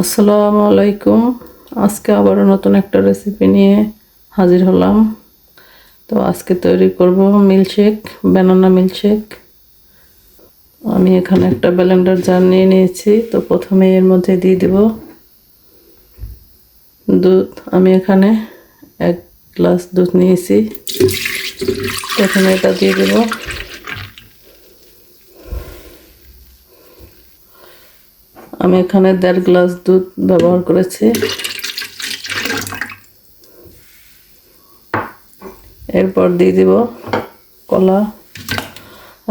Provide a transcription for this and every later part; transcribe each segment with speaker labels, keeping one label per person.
Speaker 1: আসসালামু আলাইকুম। আজকে আবার নতুন একটা রেসিপি নিয়ে হাজির হলাম। তো আজকে তৈরি করব মিল্কশেক, বানানা মিল্কশেক। আমি এখানে একটা ব্লেন্ডার জার নিয়ে নিয়েছি। তো প্রথমে এর মধ্যে দিয়ে দেব দুধ। আমি এখানে 1 গ্লাস দুধ নিয়েছি। প্রথমে এটা দিয়ে দেব। আমি এখানে 1.5 গ্লাস দুধ ব্যবহার করেছি। এরপর দিয়ে দিব কলা।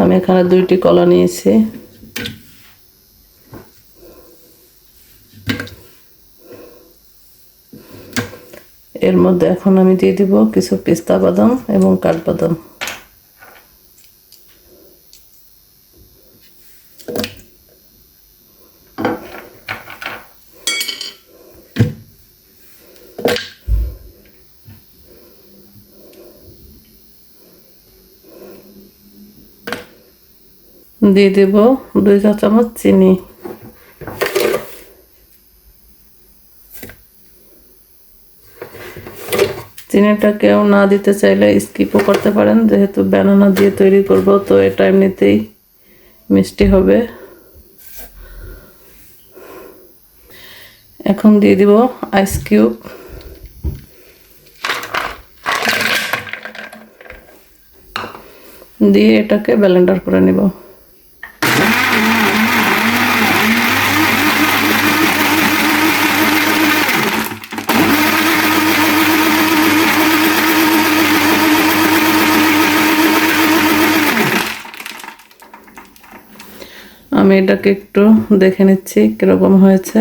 Speaker 1: আমি এখানে 2টি কলা নিয়েছি। এর মধ্যে এখন আমি দিয়ে দিব কিছু পেস্তা বাদাম এবং কাঠবাদাম। দিয়ে দেব 2 চা চামচ চিনি। চিনিটা কেউ না দিতে চাইলে স্কিপও করতে পারেন, যেহেতু বানানা দিয়ে তৈরি করব তো এটা এমনিতেই মিষ্টি হবে। এখন দিয়ে দিব আইস কিউব। দিয়ে এটাকে ব্লেন্ডার করে নিব। আমি এটাকে একটু দেখে নিচ্ছি কিরকম হয়েছে।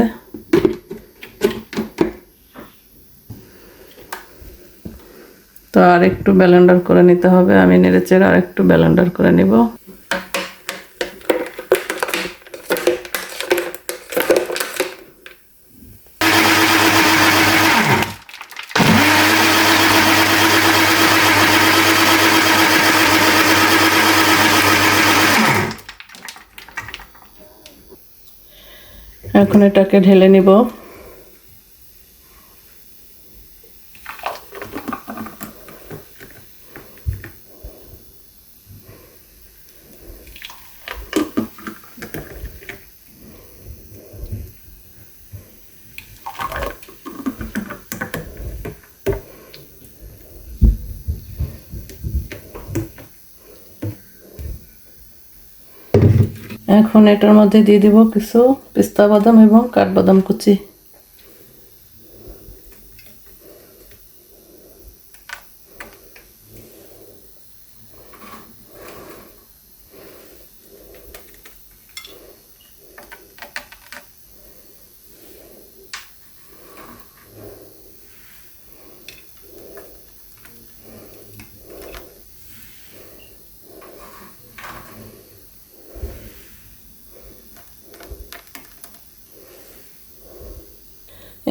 Speaker 1: তো আর একটু ব্লেন্ডার করে নিতে হবে। আমি নেড়েচেড়ে আর একটু ব্লেন্ডার করে নিব। এখন এটাকে ঢেলে নিব। এখন এটার মধ্যে দিয়ে দিব কিছু পেস্তা বাদাম এবং কাঠবাদাম কুচি।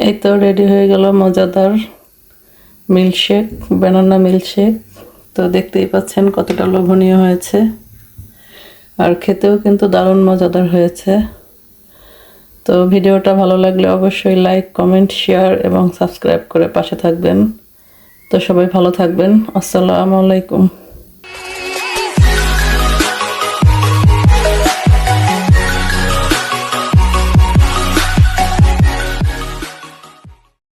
Speaker 1: এই তো রেডি হয়ে গেল মজাদার মিল্কশেক, বানানা মিল্কশেক। তো দেখতেই পাচ্ছেন কতটা লোভনীয় হয়েছে, আর খেতেও কিন্তু দারুণ মজাদার হয়েছে। তো ভিডিওটা ভালো লাগলে অবশ্যই লাইক, কমেন্ট, শেয়ার এবং সাবস্ক্রাইব করে পাশে থাকবেন। তো সবাই ভালো থাকবেন। আসসালামু আলাইকুম।